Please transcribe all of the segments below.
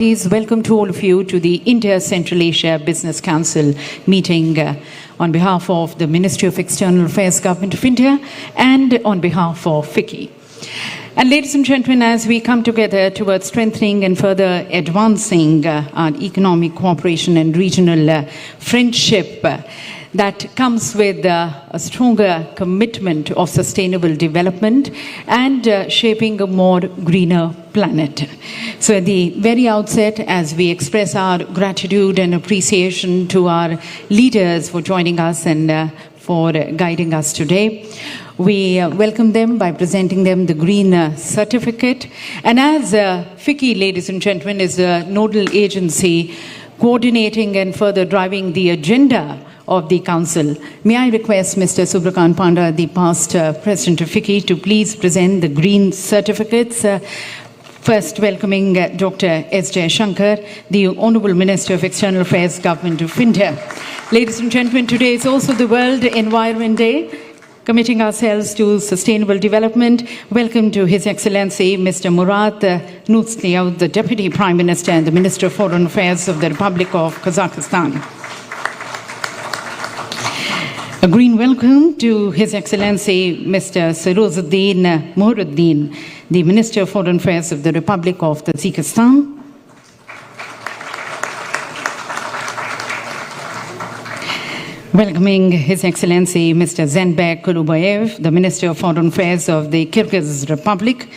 Please welcome to all of you to the Indo-Central Asia Business Council meeting on behalf of the Ministry of External Affairs, Government of India, and on behalf of FICCI. And ladies and gentlemen, as we come together towards strengthening and further advancing our economic cooperation and regional friendship, that comes with a stronger commitment of sustainable development and shaping a more greener planet. So at the very outset, as we express our gratitude and appreciation to our leaders for joining us and for guiding us today, we welcome them by presenting them the Green Certificate. And as FICCI, ladies and gentlemen, is a nodal agency coordinating and further driving the agenda of the Council, may I request Mr. Subrakant Panda, the past President of FICCI, to please present the Green Certificates. First, welcoming Dr. S. Jaishankar, the Honourable Minister of External Affairs, Government of India. Ladies and gentlemen, today is also the World Environment Day. Committing ourselves to sustainable development, welcome to His Excellency Mr. Murat Nurtliyev, the Deputy Prime Minister and the Minister of Foreign Affairs of the Republic of Kazakhstan. A green welcome to His Excellency Mr. Sirozuddin Muhruddin, the Minister of Foreign Affairs of the Republic of Tajikistan. Welcoming His Excellency Mr. Zenbek Kulubayev, the Minister of Foreign Affairs of the Kyrgyz Republic.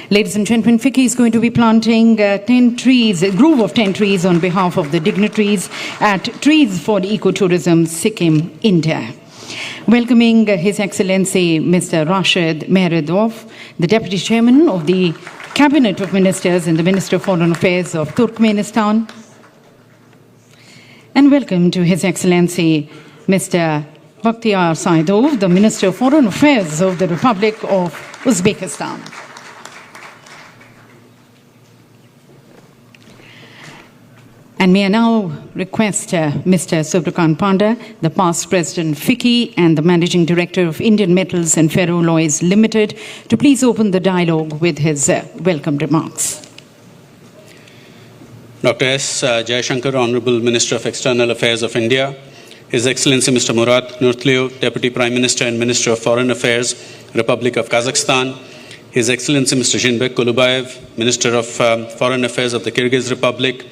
Ladies and gentlemen, FICCI is going to be planting 10 trees, a grove of 10 trees on behalf of the dignitaries at Trees for Ecotourism, Sikkim, India. Welcoming His Excellency Mr. Rashid Meredov, the Deputy Chairman of the Cabinet of Ministers and the Minister of Foreign Affairs of Turkmenistan. And welcome to His Excellency Mr. Bakhtiar Saidov, the Minister of Foreign Affairs of the Republic of Uzbekistan. And may I now request Mr. Subrakant Panda, the past President of FICCI and the Managing Director of Indian Metals and Ferroalloys Limited, to please open the dialogue with his welcome remarks. Dr. S. Jaishankar, Honourable Minister of External Affairs of India, His Excellency Mr. Murat Nurtliyev, Deputy Prime Minister and Minister of Foreign Affairs, Republic of Kazakhstan, His Excellency Mr. Zenbek Kulubayev, Minister of Foreign Affairs of the Kyrgyz Republic,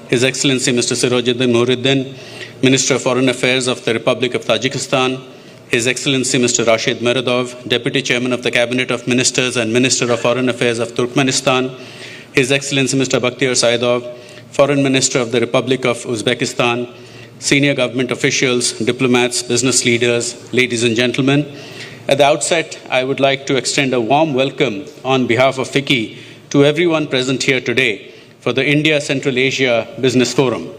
His Excellency Mr. Sirozuddin Muhruddin, Minister of Foreign Affairs of the Republic of Tajikistan, His Excellency Mr. Rashid Meredov, Deputy Chairman of the Cabinet of Ministers and Minister of Foreign Affairs of Turkmenistan, His Excellency Mr. Bakhtiar Saidov, Foreign Minister of the Republic of Uzbekistan, senior government officials, diplomats, business leaders, ladies and gentlemen. At the outset, I would like to extend a warm welcome on behalf of FICCI to everyone present here today for the India-Central Asia Business Forum.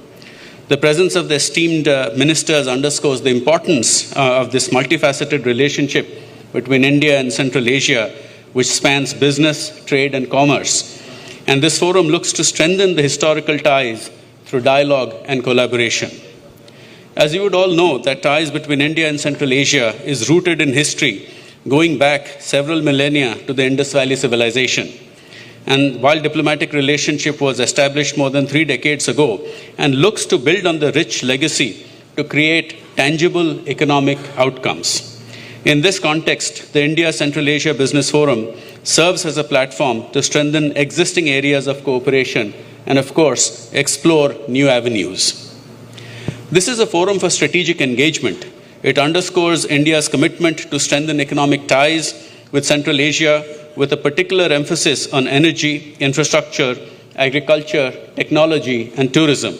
The presence of the esteemed ministers underscores the importance of this multifaceted relationship between India and Central Asia, which spans business, trade, and commerce. And this forum looks to strengthen the historical ties through dialogue and collaboration. As you would all know, that ties between India and Central Asia is rooted in history, going back several millennia to the Indus Valley civilization. And while diplomatic relationship was established more than 3 decades ago and looks to build on the rich legacy to create tangible economic outcomes. In this context, the India-Central Asia Business Forum serves as a platform to strengthen existing areas of cooperation and, of course, explore new avenues. This is a forum for strategic engagement. It underscores India's commitment to strengthen economic ties with Central Asia, with a particular emphasis on energy, infrastructure, agriculture, technology, and tourism.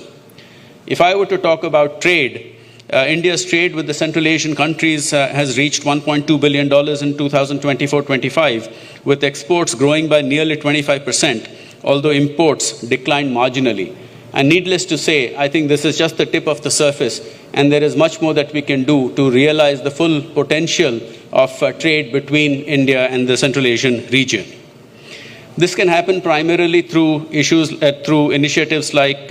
If I were to talk about trade, India's trade with the Central Asian countries has reached $1.2 billion in 2024-25, with exports growing by nearly 25%, although imports declined marginally. And needless to say, I think this is just the tip of the surface, and there is much more that we can do to realize the full potential of trade between India and the Central Asian region. This can happen primarily through initiatives like,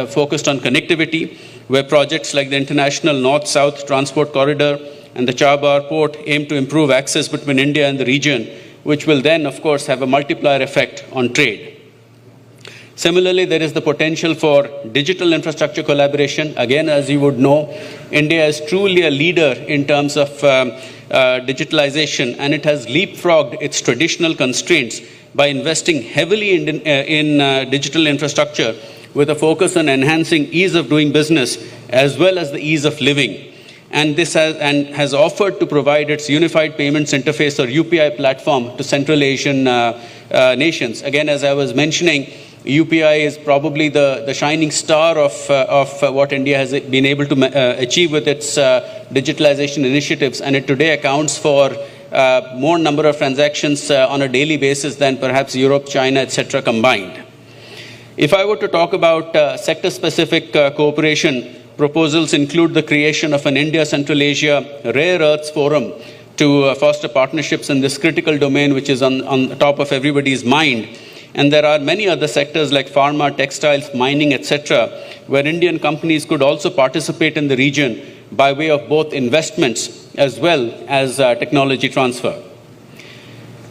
focused on connectivity, where projects like the International North-South Transport Corridor and the Chabar Port aim to improve access between India and the region, which will then, of course, have a multiplier effect on trade. Similarly, there is the potential for digital infrastructure collaboration. Again, as you would know, India is truly a leader in terms of digitalization, and it has leapfrogged its traditional constraints by investing heavily in digital infrastructure with a focus on enhancing ease of doing business as well as the ease of living. And this has offered to provide its unified payments interface or UPI platform to Central Asian nations. Again, as I was mentioning, UPI is probably the shining star of what India has been able to achieve with its digitalization initiatives, and it today accounts for more number of transactions on a daily basis than perhaps Europe, China, etc. combined. If I were to talk about sector-specific cooperation, proposals include the creation of an India-Central Asia Rare Earths Forum to foster partnerships in this critical domain, which is on the top of everybody's mind. And there are many other sectors like pharma, textiles, mining, etc., where Indian companies could also participate in the region by way of both investments as well as technology transfer.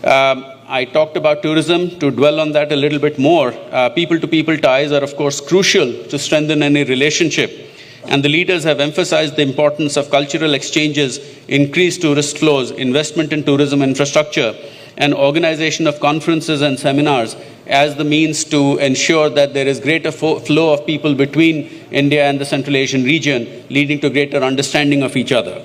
I talked about tourism. To dwell on that a little bit more, people-to-people ties are, of course, crucial to strengthen any relationship. And the leaders have emphasized the importance of cultural exchanges, increased tourist flows, investment in tourism infrastructure, and organization of conferences and seminars as the means to ensure that there is greater flow of people between India and the Central Asian region, leading to greater understanding of each other.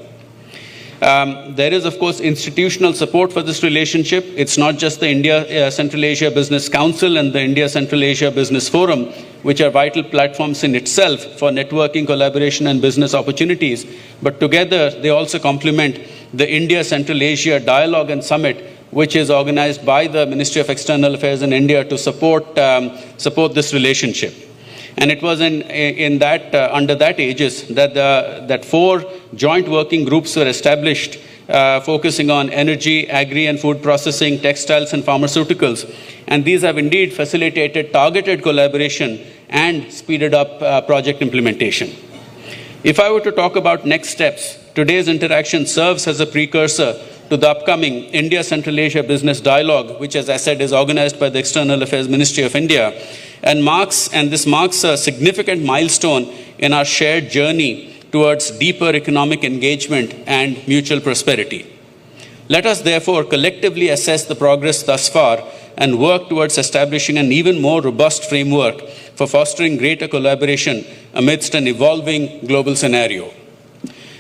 There is, of course, institutional support for this relationship. It's not just the India-Central Asia Business Council and the India-Central Asia Business Forum, which are vital platforms in itself for networking, collaboration, and business opportunities. But together, they also complement the India-Central Asia Dialogue and Summit, which is organized by the Ministry of External Affairs in India to support this relationship. And it was in that under that aegis that 4 joint working groups were established, focusing on energy, agri and food processing, textiles and pharmaceuticals. And these have indeed facilitated targeted collaboration and speeded up project implementation. If I were to talk about next steps, today's interaction serves as a precursor to the upcoming India-Central Asia Business Dialogue, which, as I said, is organized by the External Affairs Ministry of India, and this marks a significant milestone in our shared journey towards deeper economic engagement and mutual prosperity. Let us therefore collectively assess the progress thus far and work towards establishing an even more robust framework for fostering greater collaboration amidst an evolving global scenario.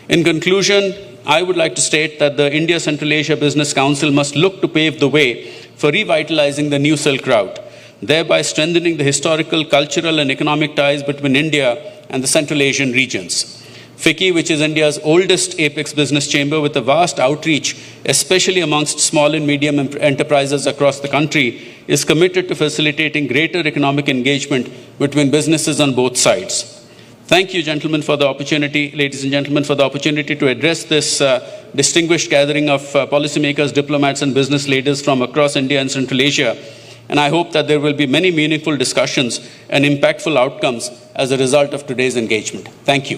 In conclusion, I would like to state that the India-Central Asia Business Council must look to pave the way for revitalizing the new Silk Route, thereby strengthening the historical, cultural, and economic ties between India and the Central Asian regions. FICCI, which is India's oldest apex business chamber with a vast outreach, especially amongst small and medium enterprises across the country, is committed to facilitating greater economic engagement between businesses on both sides. Thank you, gentlemen, for the opportunity, ladies and gentlemen, for the opportunity to address this distinguished gathering of policymakers, diplomats, and business leaders from across India and Central Asia. And I hope that there will be many meaningful discussions and impactful outcomes as a result of today's engagement. Thank you.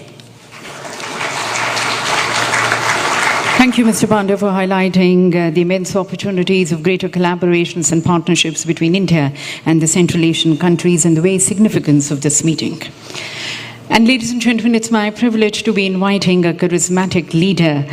Thank you, Mr. Pandey, for highlighting the immense opportunities of greater collaborations and partnerships between India and the Central Asian countries and the very significance of this meeting. And ladies and gentlemen, it's my privilege to be inviting a charismatic leader,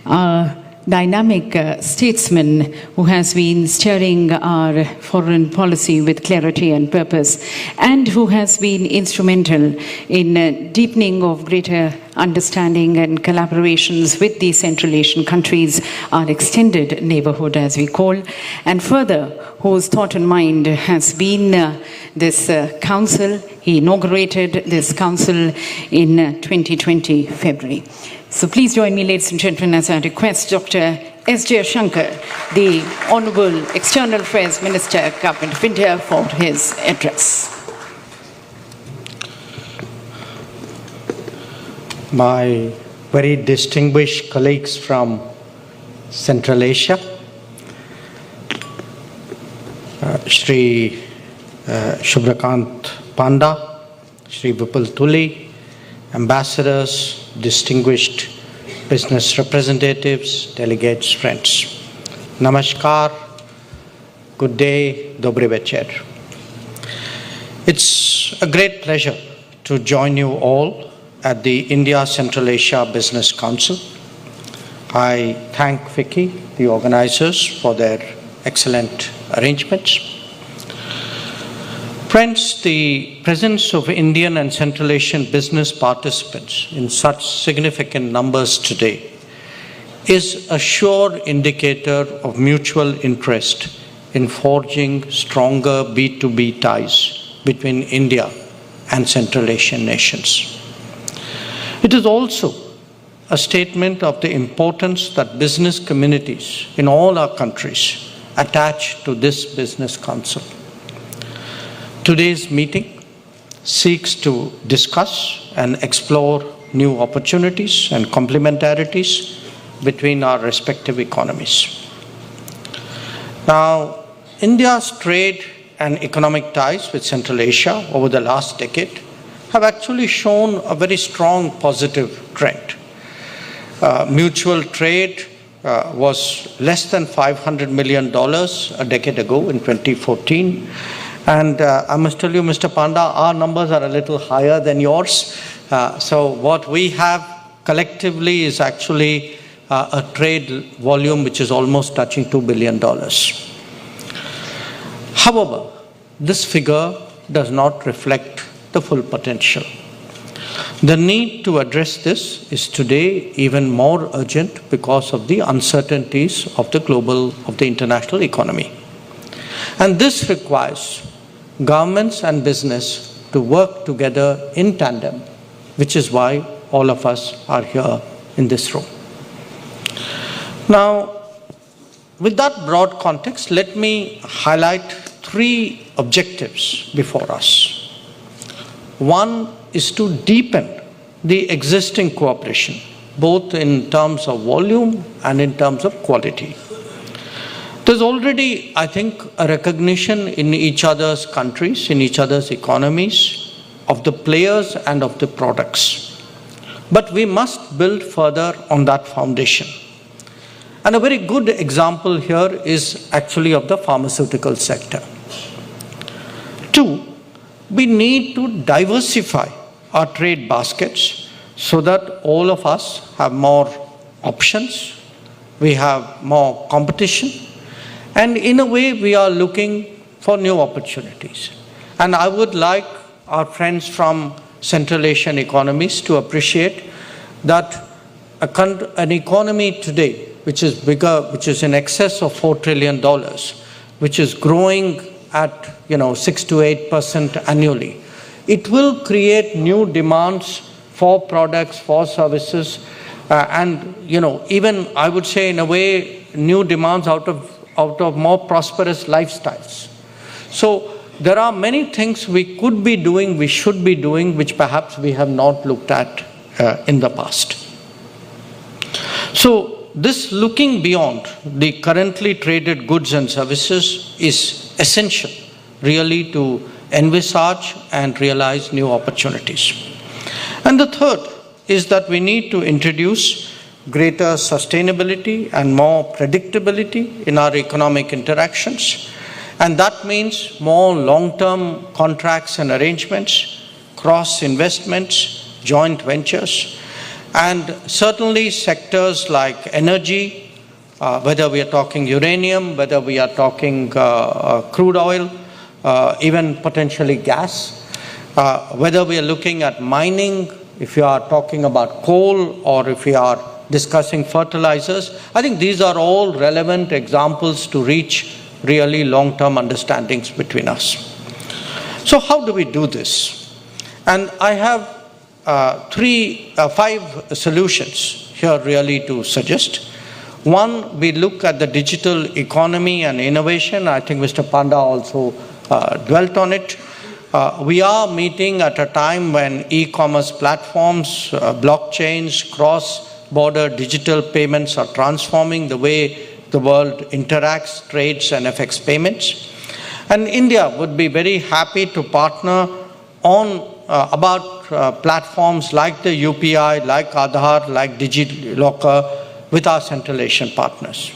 a dynamic statesman who has been steering our foreign policy with clarity and purpose, and who has been instrumental in deepening of greater understanding and collaborations with the Central Asian countries, our extended neighborhood as we call, and further, whose thought and mind has been this council. He inaugurated this council in 2020 February. So please join me, ladies and gentlemen, as I request Dr. S. Jaishankar, the Honorable External Affairs Minister, Government of India, for his address. My very distinguished colleagues from Central Asia, Shri Shubhrakant Panda, Shri Vipul Tuli, ambassadors, distinguished business representatives, delegates, friends. Namaskar, good day, dobre večer. It's a great pleasure to join you all at the India-Central Asia Business Council. I thank Vicky, the organizers, for their excellent arrangements. Friends, the presence of Indian and Central Asian business participants in such significant numbers today is a sure indicator of mutual interest in forging stronger B2B ties between India and Central Asian nations. It is also a statement of the importance that business communities in all our countries attach to this business council. Today's meeting seeks to discuss and explore new opportunities and complementarities between our respective economies. Now, India's trade and economic ties with Central Asia over the last decade have actually shown a very strong positive trend. Mutual trade was less than $500 million a decade ago in 2014. And I must tell you, Mr. Panda, our numbers are a little higher than yours. So what we have collectively is actually a trade volume which is almost touching $2 billion. However, this figure does not reflect the full potential. The need to address this is today even more urgent because of the uncertainties of the international economy. And this requires governments and business to work together in tandem, which is why all of us are here in this room. Now, with that broad context, let me highlight three objectives before us. One is to deepen the existing cooperation, both in terms of volume and in terms of quality. There's already, I think, a recognition in each other's countries, in each other's economies, of the players and of the products. But we must build further on that foundation. And a very good example here is actually of the pharmaceutical sector. Two, we need to diversify our trade baskets so that all of us have more options, we have more competition, and in a way we are looking for new opportunities. And I would like our friends from Central Asian economies to appreciate that an economy today which is bigger, which is in excess of $4 trillion, which is growing at 6 to 8% annually, it will create new demands for products, for services, and even I would say in a way new demands out of more prosperous lifestyles. So there are many things we could be doing, we should be doing, which perhaps we have not looked at in the past. So this looking beyond the currently traded goods and services is essential really to envisage and realize new opportunities. And the third is that we need to introduce greater sustainability and more predictability in our economic interactions. And that means more long-term contracts and arrangements, cross-investments, joint ventures, and certainly sectors like energy, whether we are talking uranium, whether we are talking crude oil, even potentially gas, whether we are looking at mining, if you are talking about coal, or if we are discussing fertilizers. I think these are all relevant examples to reach really long-term understandings between us. So how do we do this? And I have 5 solutions here really to suggest. One, we look at the digital economy and innovation. I think Mr. Panda also dwelt on it. We are meeting at a time when e-commerce platforms, blockchains, cross-border digital payments are transforming the way the world interacts, trades, and affects payments. And India would be very happy to partner on about platforms like the UPI, like Aadhaar, like DigiLocker with our Central Asian partners.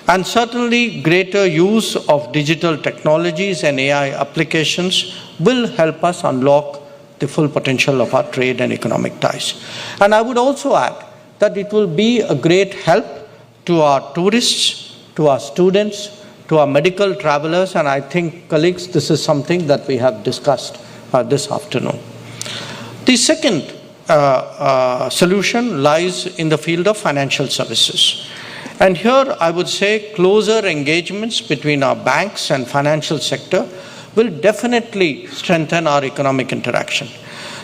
And certainly greater use of digital technologies and AI applications will help us unlock the full potential of our trade and economic ties. And I would also add that it will be a great help to our tourists, to our students, to our medical travelers, and I think, colleagues, this is something that we have discussed this afternoon. The second solution lies in the field of financial services. And here I would say closer engagements between our banks and financial sector will definitely strengthen our economic interaction.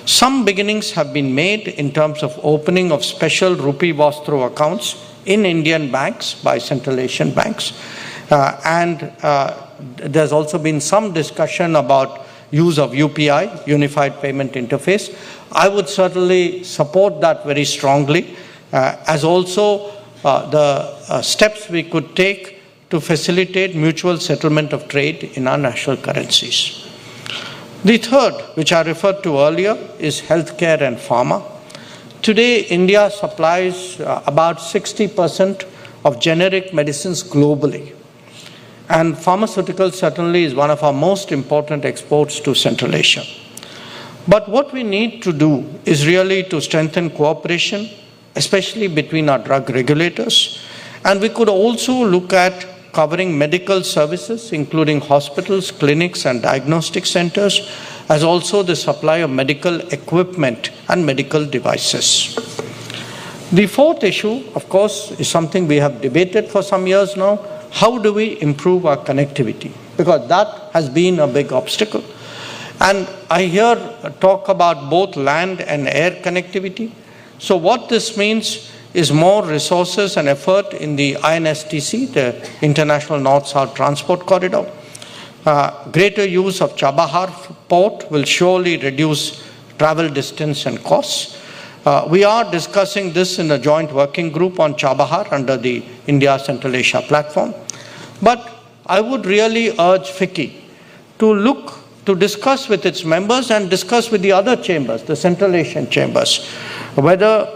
Some beginnings have been made in terms of opening of special rupee pass-through accounts in Indian banks by Central Asian banks. There's also been some discussion about use of UPI, Unified Payment Interface. I would certainly support that very strongly, as also the steps we could take to facilitate mutual settlement of trade in our national currencies. The third, which I referred to earlier, is healthcare and pharma. Today, India supplies about 60% of generic medicines globally. And pharmaceuticals certainly is one of our most important exports to Central Asia. But what we need to do is really to strengthen cooperation, especially between our drug regulators. And we could also look at covering medical services, including hospitals, clinics, and diagnostic centers, as also the supply of medical equipment and medical devices. The fourth issue, of course, is something we have debated for some years now. How do we improve our connectivity? Because that has been a big obstacle. And I hear talk about both land and air connectivity. So what this means is more resources and effort in the INSTC, the International North-South Transport Corridor. Greater use of Chabahar port will surely reduce travel distance and costs. We are discussing this in a joint working group on Chabahar under the India-Central Asia platform. But I would really urge FICCI to discuss with its members and discuss with the other chambers, the Central Asian chambers, whether,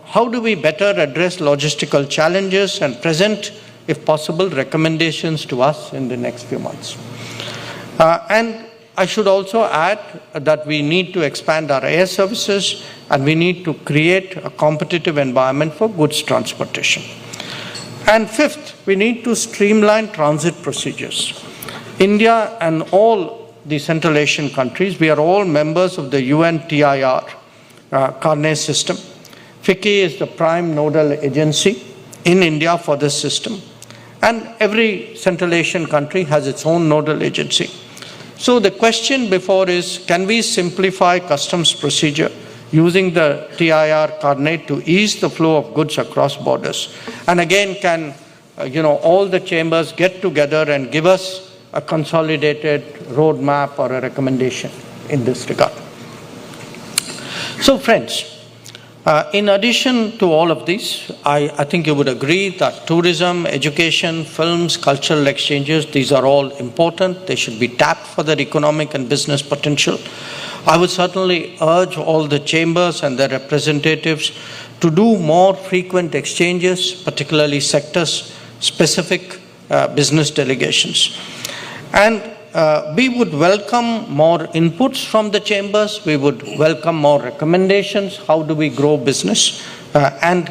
how do we better address logistical challenges and present, if possible, recommendations to us in the next few months. And I should also add that we need to expand our air services and we need to create a competitive environment for goods transportation. And fifth, we need to streamline transit procedures. India and all the Central Asian countries, we are all members of the UNTIR Carnet system. FICCI is the prime nodal agency in India for this system. And every Central Asian country has its own nodal agency. So the question before is, can we simplify customs procedure using the TIR Carnet to ease the flow of goods across borders? And again, can all the chambers get together and give us a consolidated roadmap or a recommendation in this regard? So friends, in addition to all of these, I think you would agree that tourism, education, films, cultural exchanges, these are all important. They should be tapped for their economic and business potential. I would certainly urge all the chambers and their representatives to do more frequent exchanges, particularly sector-specific business delegations. And we would welcome more inputs from the chambers. We would welcome more recommendations. How do we grow business? And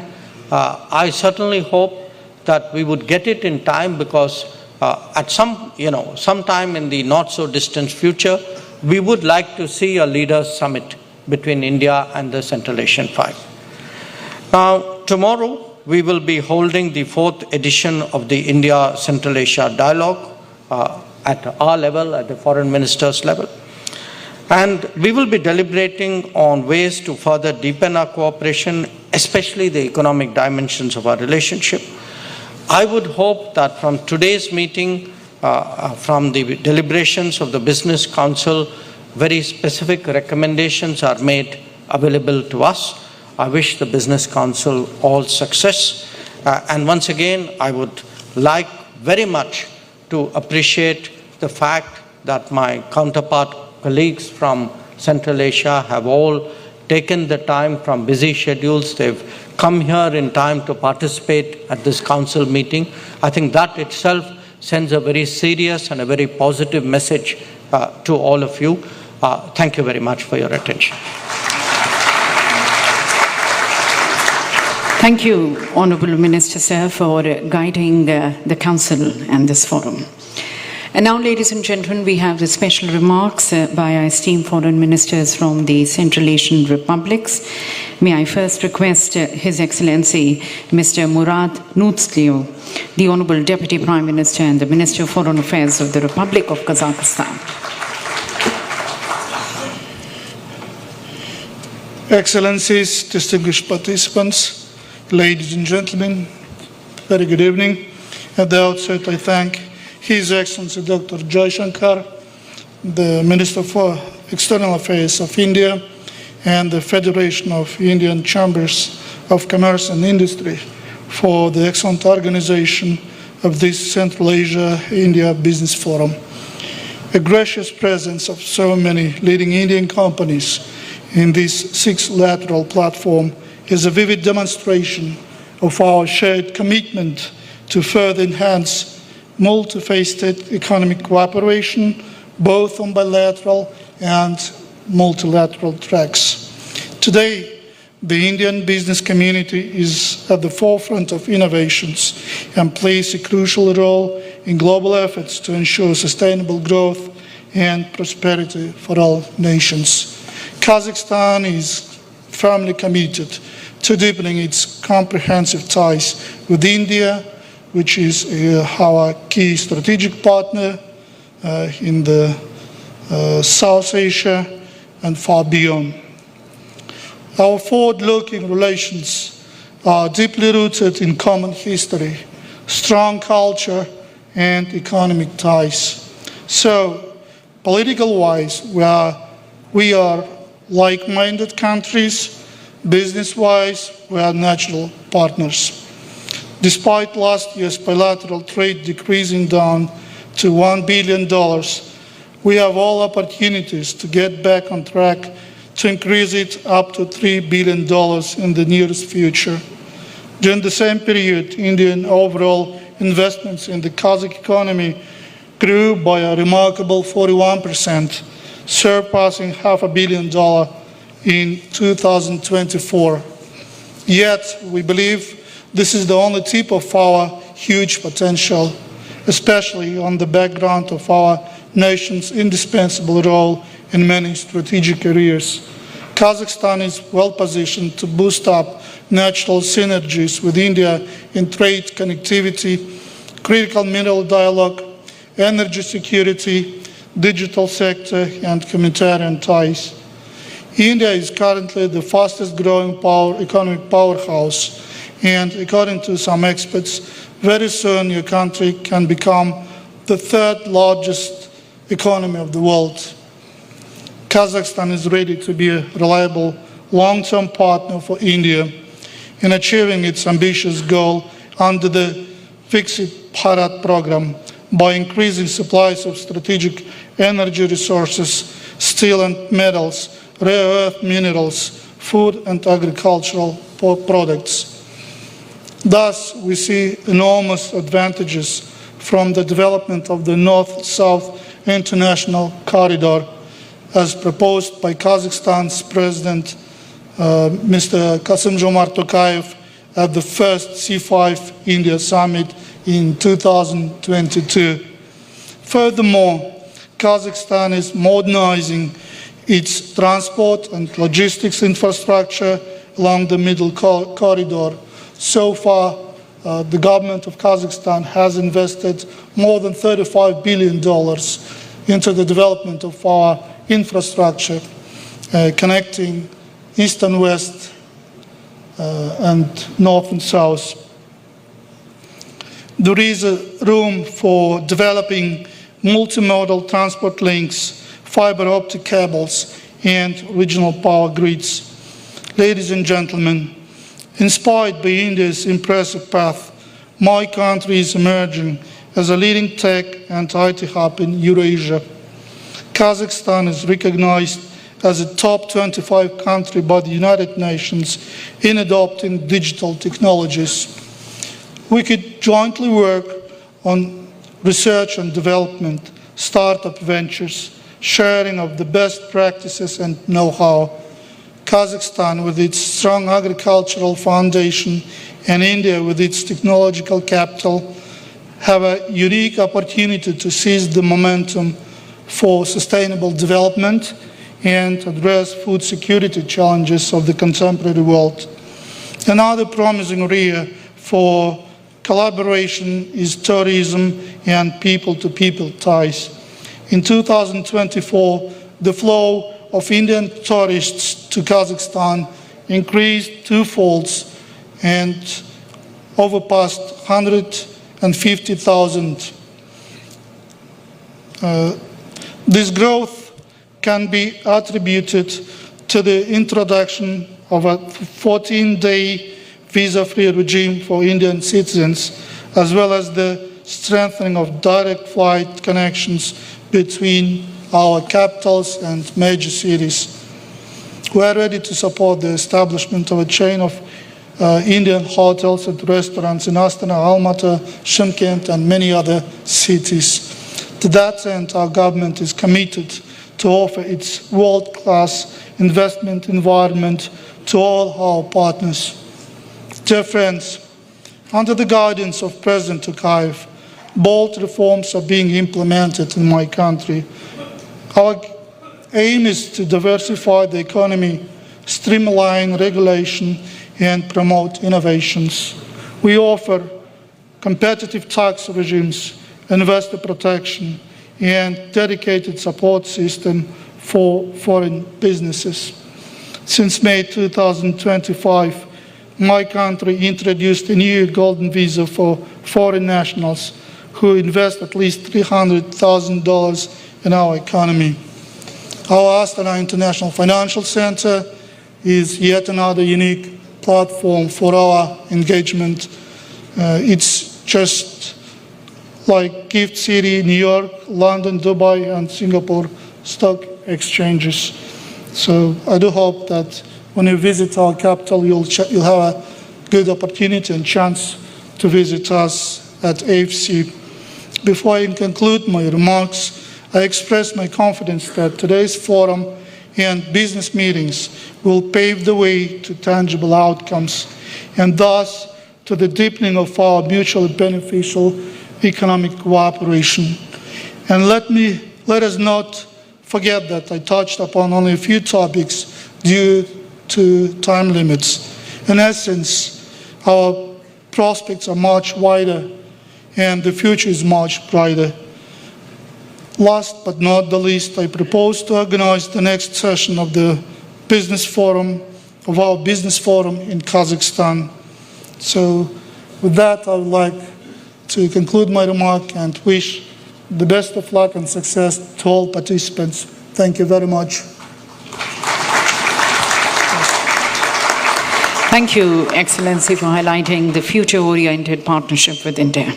I certainly hope that we would get it in time, because at sometime in the not so distant future, we would like to see a leaders summit between India and the Central Asian Five. Now, tomorrow we will be holding the 4th edition of the India-Central Asia Dialogue at our level, at the foreign ministers level. And we will be deliberating on ways to further deepen our cooperation, especially the economic dimensions of our relationship. I would hope that from today's meeting, from the deliberations of the Business Council, very specific recommendations are made available to us. I wish the Business Council all success. And once again, I would like very much to appreciate the fact that my counterpart colleagues from Central Asia have all taken the time from busy schedules. They've come here in time to participate at this council meeting. I think that itself sends a very serious and a very positive message to all of you. Thank you very much for your attention. Thank you, Honourable Minister, sir, for guiding the Council and this forum. And now, ladies and gentlemen, we have the special remarks by our esteemed foreign ministers from the Central Asian republics. May I first request His Excellency Mr. Murad Nurtliu, the Honourable Deputy Prime Minister and the Minister of Foreign Affairs of the Republic of Kazakhstan. Excellencies, distinguished participants, ladies and gentlemen, very good evening. At the outset, I thank His Excellency Dr. Jaishankar, the Minister for External Affairs of India, and the Federation of Indian Chambers of Commerce and Industry for the excellent organization of this Central Asia-India Business Forum. A gracious presence of so many leading Indian companies in this six-lateral platform is a vivid demonstration of our shared commitment to further enhance multifaceted economic cooperation, both on bilateral and multilateral tracks. Today, the Indian business community is at the forefront of innovations and plays a crucial role in global efforts to ensure sustainable growth and prosperity for all nations. Kazakhstan is firmly committed to deepening its comprehensive ties with India, which is our key strategic partner in the South Asia and far beyond. Our forward-looking relations are deeply rooted in common history, strong culture, and economic ties. So, political-wise, we are like-minded countries. Business-wise, we are natural partners. Despite last year's bilateral trade decreasing down to $1 billion, we have all opportunities to get back on track to increase it up to $3 billion in the nearest future. During the same period, Indian overall investments in the Kazakh economy grew by a remarkable 41%, surpassing $500 million in 2024. Yet, we believe this is the only tip of our huge potential, especially on the background of our nation's indispensable role in many strategic areas. Kazakhstan is well positioned to boost up natural synergies with India in trade connectivity, critical mineral dialogue, energy security, digital sector, and humanitarian ties. India is currently the fastest growing economic powerhouse, and according to some experts, very soon your country can become the third largest economy of the world. Kazakhstan is ready to be a reliable long-term partner for India in achieving its ambitious goal under the Viksit Bharat program by increasing supplies of strategic energy resources, steel and metals, rare earth minerals, food and agricultural products. Thus, we see enormous advantages from the development of the North-South International Corridor as proposed by Kazakhstan's President, Mr. Kassym-Jomart Tokayev, at the first C5 India Summit in 2022. Furthermore, Kazakhstan is modernizing its transport and logistics infrastructure along the Middle Corridor. So far, the government of Kazakhstan has invested more than $35 billion into the development of our infrastructure, connecting east and west and north and south. There is room for developing multimodal transport links, fiber optic cables, and regional power grids. Ladies and gentlemen, inspired by India's impressive path, my country is emerging as a leading tech and IT hub in Eurasia. Kazakhstan is recognized as a top 25 country by the United Nations in adopting digital technologies. We could jointly work on research and development, startup ventures, sharing of the best practices and know-how. Kazakhstan, with its strong agricultural foundation, and India, with its technological capital, have a unique opportunity to seize the momentum for sustainable development and address food security challenges of the contemporary world. Another promising area for collaboration is tourism and people-to-people ties. In 2024, the flow of Indian tourists to Kazakhstan increased twofold and overpassed 150,000. This growth can be attributed to the introduction of a 14-day visa-free regime for Indian citizens, as well as the strengthening of direct flight connections between our capitals and major cities. We are ready to support the establishment of a chain of Indian hotels and restaurants in Astana, Almaty, Shymkent, and many other cities. To that end, our government is committed to offer its world-class investment environment to all our partners. Dear friends, under the guidance of President Tokayev, bold reforms are being implemented in my country. Our aim is to diversify the economy, streamline regulation, and promote innovations. We offer competitive tax regimes, investor protection, and dedicated support system for foreign businesses. Since May 2025, my country introduced a new golden visa for foreign nationals who invest at least $300,000 in our economy. Our Astana International Financial Center is yet another unique platform for our engagement. It's just like Gift City, New York, London, Dubai, and Singapore stock exchanges. So I do hope that when you visit our capital, you'll have a good opportunity and chance to visit us at AFC. Before I conclude my remarks, I express my confidence that today's forum and business meetings will pave the way to tangible outcomes and thus to the deepening of our mutually beneficial economic cooperation. And let us not forget that I touched upon only a few topics due to time limits. In essence, our prospects are much wider and the future is much brighter. Last but not the least, I propose to organize the next session of our business forum in Kazakhstan. So with that, I would like to conclude my remark and wish the best of luck and success to all participants. Thank you very much. Thank you, Excellency, for highlighting the future-oriented partnership with India.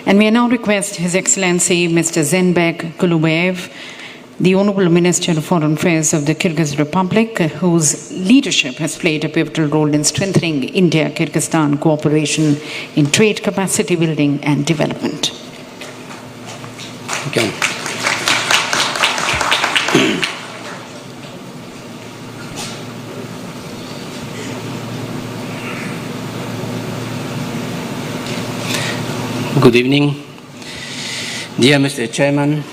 And we now request His Excellency Mr. Zenbek Kulubayev, the Honorable Minister of Foreign Affairs of the Kyrgyz Republic, whose leadership has played a pivotal role in strengthening India-Kyrgyzstan cooperation in trade capacity building and development. Okay. Good evening. Dear Mr. Chairman,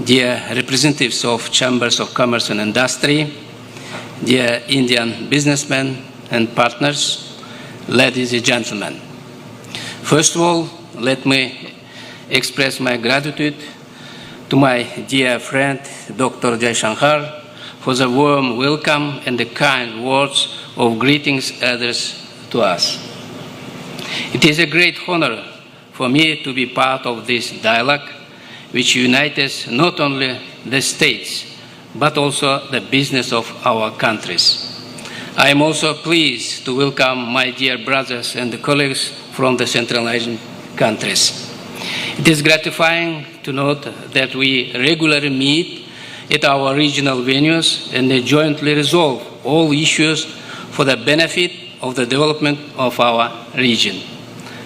dear representatives of Chambers of Commerce and Industry, dear Indian businessmen and partners, ladies and gentlemen. First of all, let me express my gratitude to my dear friend, Dr. Jaishankar, for the warm welcome and the kind words of greetings addressed to us. It is a great honor for me to be part of this dialogue, which unites not only the states, but also the business of our countries. I am also pleased to welcome my dear brothers and colleagues from the Central Asian countries. It is gratifying to note that we regularly meet at our regional venues and jointly resolve all issues for the benefit of the development of our region.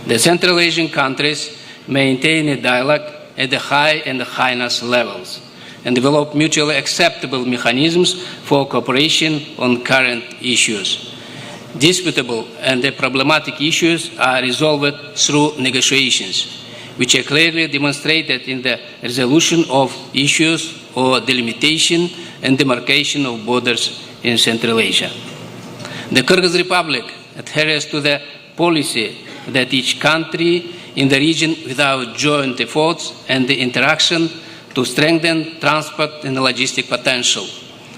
The Central Asian countries maintain a dialogue at the high and highness levels, and develop mutually acceptable mechanisms for cooperation on current issues. Disputable and problematic issues are resolved through negotiations, which are clearly demonstrated in the resolution of issues or delimitation and demarcation of borders in Central Asia. The Kyrgyz Republic adheres to the policy that each country in the region, without joint efforts and the interaction, to strengthen transport and logistic potential,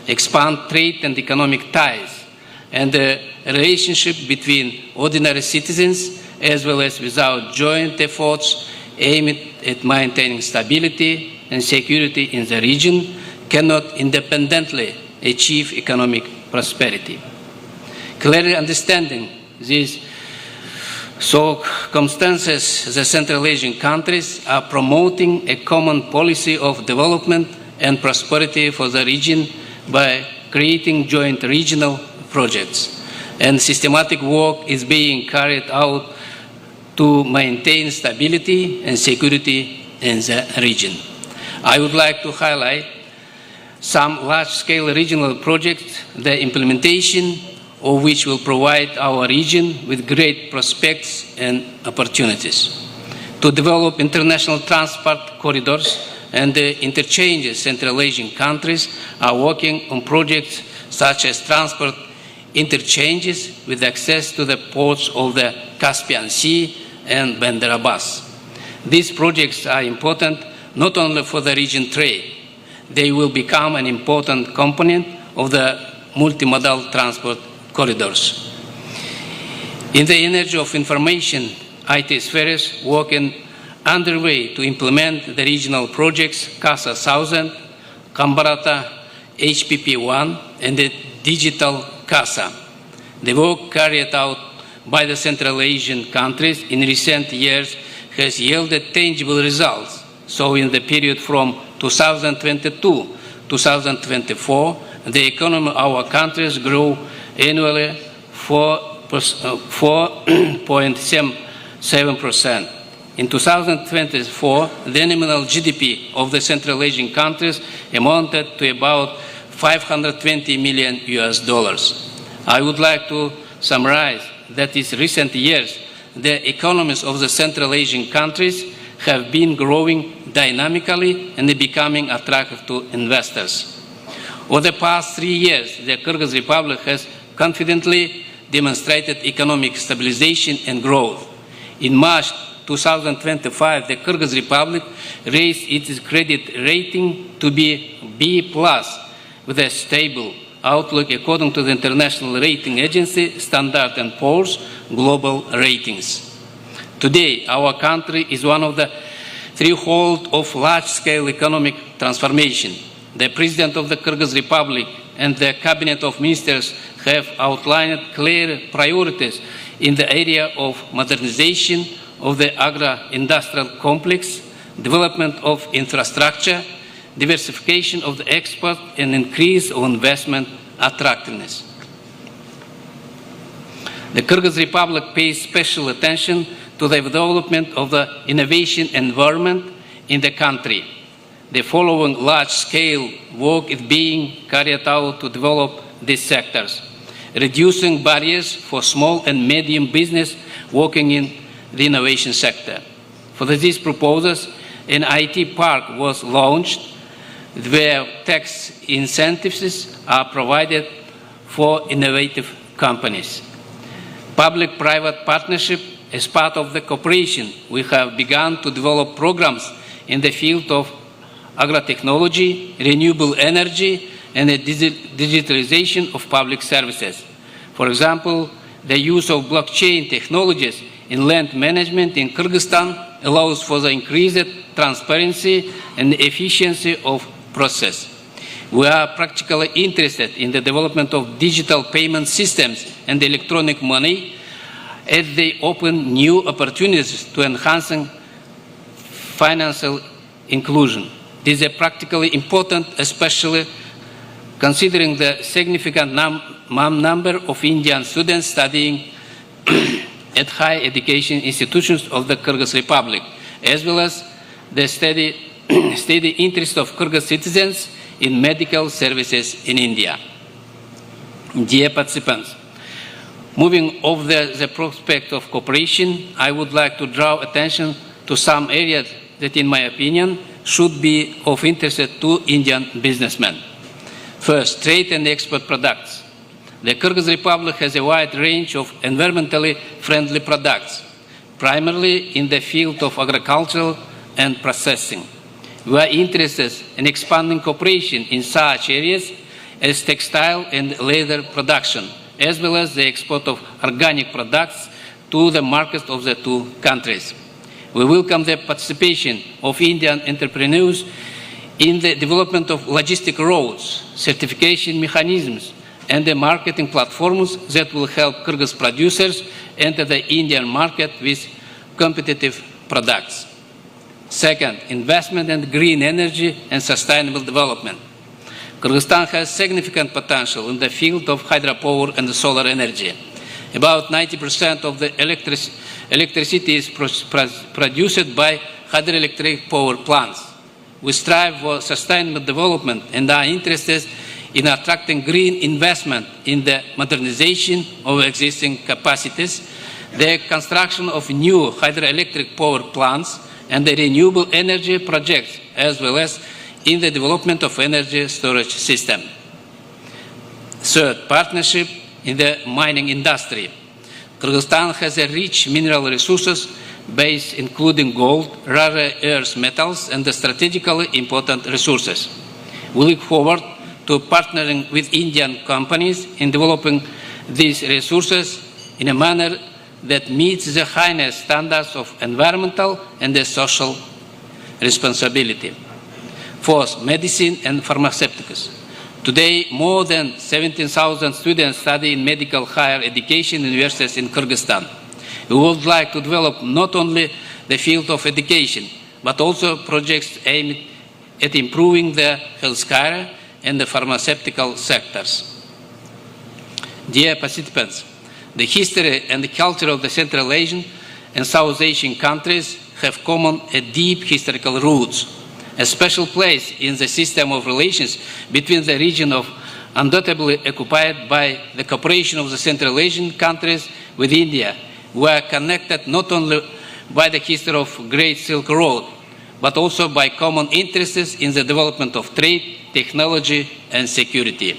expand trade and economic ties, and the relationship between ordinary citizens, as well as without joint efforts aimed at maintaining stability and security in the region, cannot independently achieve economic prosperity. Clearly understanding these circumstances, the Central Asian countries are promoting a common policy of development and prosperity for the region by creating joint regional projects. And systematic work is being carried out to maintain stability and security in the region. I would like to highlight some large-scale regional projects, the implementation of which will provide our region with great prospects and opportunities. To develop international transport corridors and the interchanges, Central Asian countries are working on projects such as transport interchanges with access to the ports of the Caspian Sea and Bandar Abbas. These projects are important not only for the region trade, they will become an important component of the multimodal transport corridors. In the energy of information, IT spheres working underway to implement the regional projects CASA 1000, Kambarata, HPP1, and the Digital CASA. The work carried out by the Central Asian countries in recent years has yielded tangible results. So in the period from 2022 to 2024, the economy of our countries grew annually 4.7%. In 2024, the nominal GDP of the Central Asian countries amounted to about $520 million. I would like to summarize that in recent years, the economies of the Central Asian countries have been growing dynamically and becoming attractive to investors. Over the past 3 years, the Kyrgyz Republic has confidently demonstrated economic stabilization and growth. In March 2025, the Kyrgyz Republic raised its credit rating to be B+ with a stable outlook according to the international rating agency Standard & Poor's Global Ratings. Today, our country is one of the thresholds of large-scale economic transformation. The President of the Kyrgyz Republic and the Cabinet of Ministers have outlined clear priorities in the area of modernization of the agro-industrial complex, development of infrastructure, diversification of the export, and increase of investment attractiveness. The Kyrgyz Republic pays special attention to the development of the innovation environment in the country. The following large-scale work is being carried out to develop these sectors: reducing barriers for small and medium business working in the innovation sector. For these purposes, an IT park was launched where tax incentives are provided for innovative companies. Public-private partnership. As part of the cooperation, we have begun to develop programs in the field of agrotechnology, renewable energy, and the digitalization of public services. For example, the use of blockchain technologies in land management in Kyrgyzstan allows for the increased transparency and efficiency of process. We are practically interested in the development of digital payment systems and electronic money as they open new opportunities to enhancing financial inclusion. This is practically important, especially considering the significant number of Indian students studying at higher education institutions of the Kyrgyz Republic, as well as the steady steady interest of Kyrgyz citizens in medical services in India. Dear participants, moving over the prospect of cooperation, I would like to draw attention to some areas that, in my opinion, should be of interest to Indian businessmen. First, trade and export products. The Kyrgyz Republic has a wide range of environmentally friendly products, primarily in the field of agriculture and processing. We are interested in expanding cooperation in such areas as textile and leather production, as well as the export of organic products to the markets of the two countries. We welcome the participation of Indian entrepreneurs in the development of logistic roads, certification mechanisms, and the marketing platforms that will help Kyrgyz producers enter the Indian market with competitive products. Second, investment in green energy and sustainable development. Kyrgyzstan has significant potential in the field of hydropower and solar energy. About 90% of the electricity is produced by hydroelectric power plants. We strive for sustainable development and are interested in attracting green investment in the modernization of existing capacities, the construction of new hydroelectric power plants, and the renewable energy projects, as well as in the development of energy storage system. Third, partnership in the mining industry. Kyrgyzstan has a rich mineral resources base including gold, rare earth metals, and the strategically important resources. We look forward to partnering with Indian companies in developing these resources in a manner that meets the highest standards of environmental and the social responsibility. Fourth, medicine and pharmaceuticals. Today, more than 17,000 students study in medical higher education universities in Kyrgyzstan. We would like to develop not only the field of education, but also projects aimed at improving the healthcare and the pharmaceutical sectors. Dear participants, the history and the culture of the Central Asian and South Asian countries have common deep historical roots. A special place in the system of relations between the region of undoubtedly occupied by the cooperation of the Central Asian countries with India. We are connected not only by the history of Great Silk Road, but also by common interests in the development of trade, technology, and security.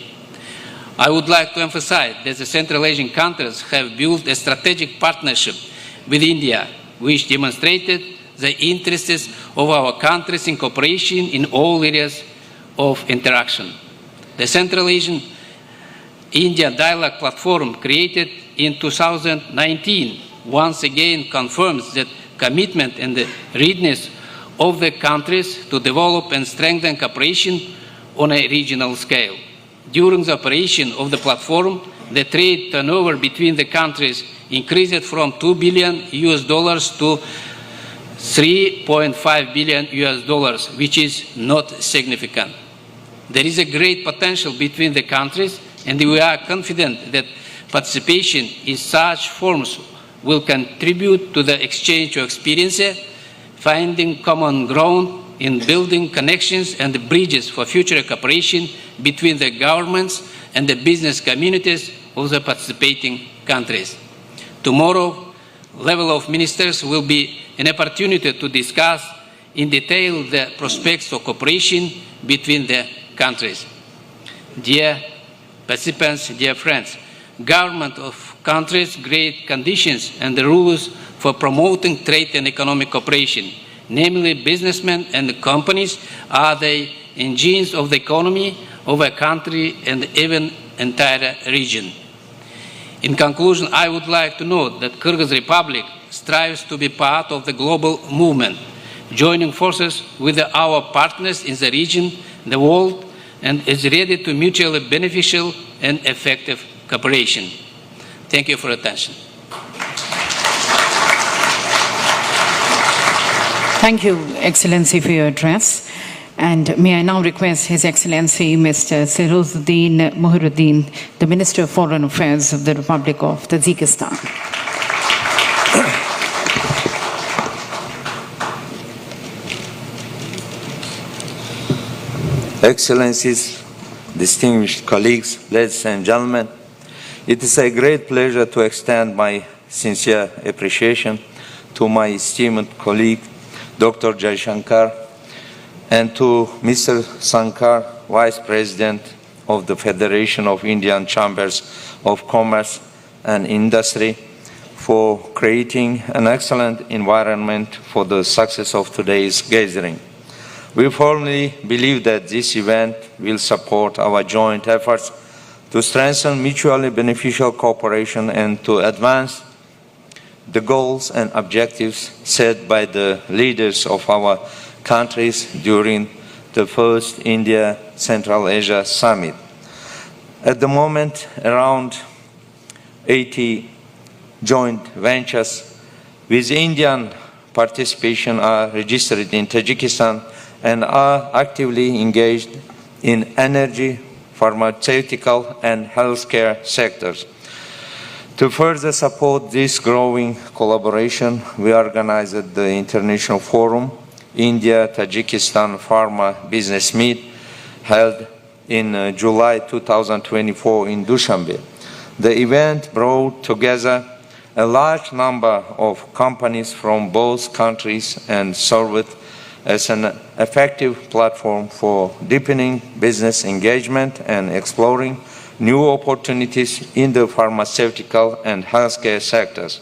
I would like to emphasize that the Central Asian countries have built a strategic partnership with India, which demonstrated the interests of our countries in cooperation in all areas of interaction. The Central Asian India Dialogue Platform, created in 2019, once again confirms that commitment and the readiness of the countries to develop and strengthen cooperation on a regional scale. During the operation of the platform, the trade turnover between the countries increased from $2 billion to $3.5 billion, which is not significant. There is a great potential between the countries, and we are confident that participation in such forums will contribute to the exchange of experiences, finding common ground in building connections and bridges for future cooperation between the governments and the business communities of the participating countries. Tomorrow, level of ministers will be an opportunity to discuss in detail the prospects of cooperation between the countries. Dear participants, dear friends, government of countries create conditions and the rules for promoting trade and economic cooperation. Namely, businessmen and companies are the engines of the economy of a country and even entire region. In conclusion, I would like to note that Kyrgyz Republic strives to be part of the global movement, joining forces with our partners in the region, the world, and is ready to mutually beneficial and effective cooperation. Thank you for your attention. Thank you, Excellency, for your address. And may I now request His Excellency Mr. Sirozuddin Muhiruddin, the Minister of Foreign Affairs of the Republic of Tajikistan. Excellencies, distinguished colleagues, ladies and gentlemen, it is a great pleasure to extend my sincere appreciation to my esteemed colleague, Dr. Jaishankar, and to Mr. Sankar, Vice President of the Federation of Indian Chambers of Commerce and Industry, for creating an excellent environment for the success of today's gathering. We firmly believe that this event will support our joint efforts to strengthen mutually beneficial cooperation and to advance the goals and objectives set by the leaders of our countries during the first India-Central Asia Summit. At the moment, around 80 joint ventures with Indian participation are registered in Tajikistan and are actively engaged in energy, pharmaceutical, and healthcare sectors. To further support this growing collaboration, we organized the International Forum, India-Tajikistan Pharma Business Meet, held in July 2024 in Dushanbe. The event brought together a large number of companies from both countries and served as an effective platform for deepening business engagement and exploring new opportunities in the pharmaceutical and healthcare sectors.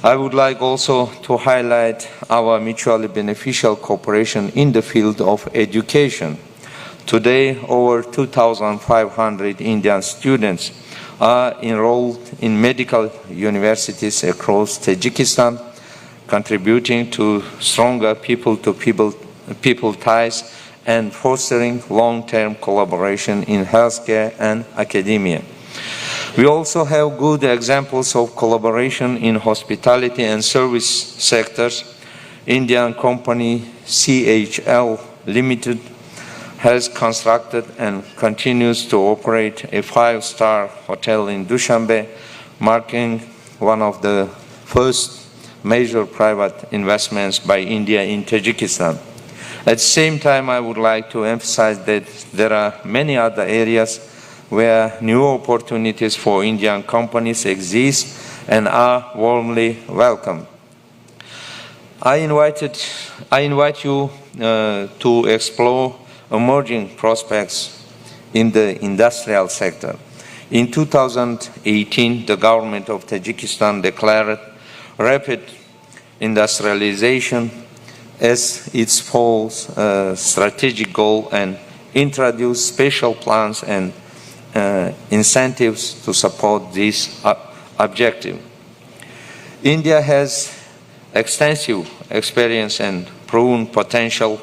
I would like also to highlight our mutually beneficial cooperation in the field of education. Today, over 2,500 Indian students are enrolled in medical universities across Tajikistan, contributing to stronger people-to-people ties and fostering long-term collaboration in healthcare and academia. We also have good examples of collaboration in hospitality and service sectors. Indian company CHL Limited has constructed and continues to operate a 5-star hotel in Dushanbe, marking one of the first major private investments by India in Tajikistan. At the same time, I would like to emphasize that there are many other areas where new opportunities for Indian companies exist and are warmly welcome. I invite you to explore emerging prospects in the industrial sector. In 2018, the government of Tajikistan declared rapid industrialization as its fourth strategic goal and introduced special plans and incentives to support this objective. India has extensive experience and proven potential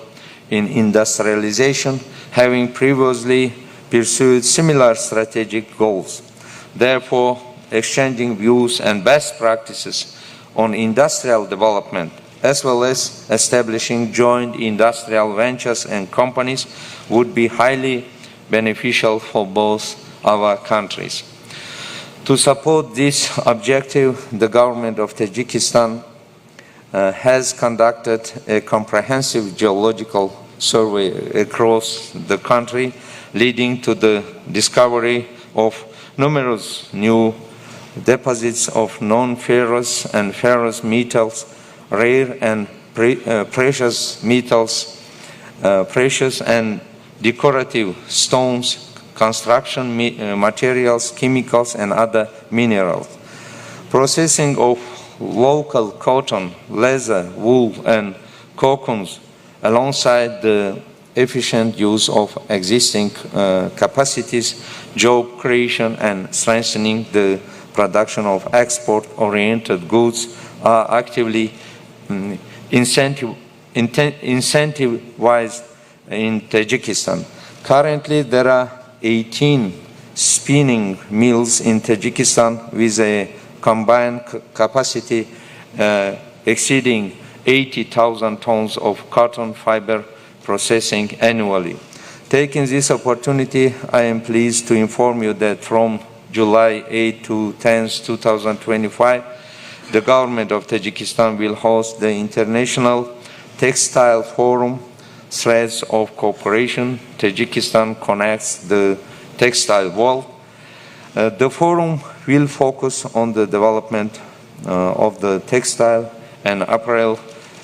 in industrialization, having previously pursued similar strategic goals. Therefore, exchanging views and best practices on industrial development, as well as establishing joint industrial ventures and companies, would be highly beneficial for both our countries. To support this objective, the government of Tajikistan has conducted a comprehensive geological survey across the country, leading to the discovery of numerous new deposits of non-ferrous and ferrous metals, rare and precious metals, precious and decorative stones, construction materials, chemicals, and other minerals. Processing of local cotton, leather, wool, and cocoons, alongside the efficient use of existing capacities, job creation, and strengthening the production of export-oriented goods are actively incentivized in Tajikistan. Currently, there are 18 spinning mills in Tajikistan with a combined capacity exceeding 80,000 tons of cotton fiber processing annually. Taking this opportunity, I am pleased to inform you that from July 8 to 10, 2025, the government of Tajikistan will host the International Textile Forum, threads of cooperation. Tajikistan connects the textile world. The forum will focus on the development of the textile and apparel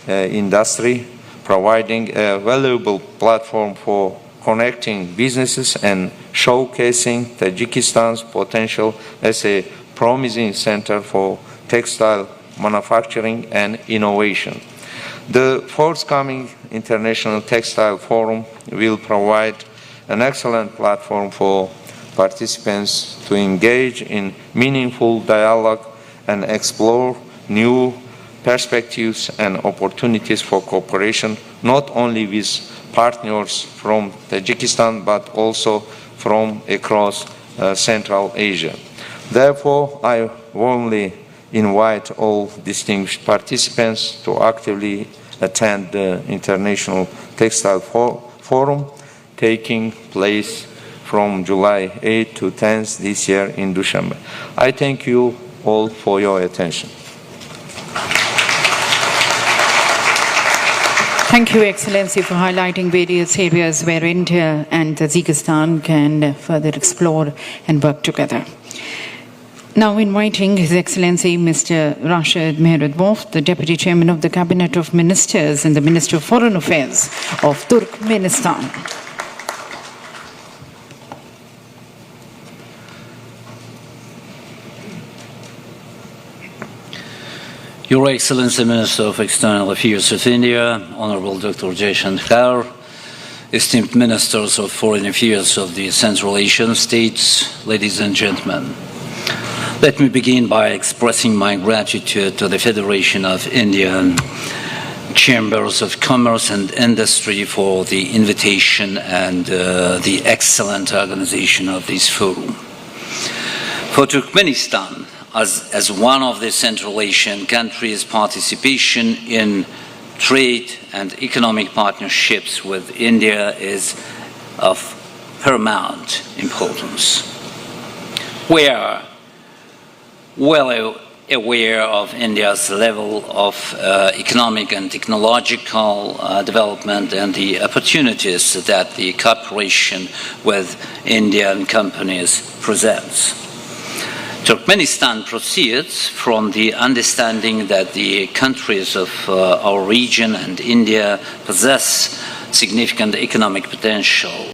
industry, providing a valuable platform for connecting businesses and showcasing Tajikistan's potential as a promising center for textile manufacturing and innovation. The forthcoming International Textile Forum will provide an excellent platform for participants to engage in meaningful dialogue and explore new perspectives and opportunities for cooperation, not only with partners from Tajikistan, but also from across Central Asia. Therefore, I warmly invite all distinguished participants to actively attend the International Textile Forum taking place from July 8 to 10th this year in Dushanbe. I thank you all for your attention. Thank you, Excellency, for highlighting various areas where India and Tajikistan can further explore and work together. Now inviting His Excellency Mr. Rashid Meheradbov, the Deputy Chairman of the Cabinet of Ministers and the Minister of Foreign Affairs of Turkmenistan. Your Excellency, Minister of External Affairs of India, Honorable Dr. Jaishankar, esteemed Ministers of Foreign Affairs of the Central Asian states, ladies and gentlemen. Let me begin by expressing my gratitude to the Federation of Indian Chambers of Commerce and Industry for the invitation and the excellent organization of this forum. For Turkmenistan, as one of the Central Asian countries, participation in trade and economic partnerships with India is of paramount importance. We are well aware of India's level of economic and technological development and the opportunities that the cooperation with Indian companies presents. Turkmenistan proceeds from the understanding that the countries of our region and India possess significant economic potential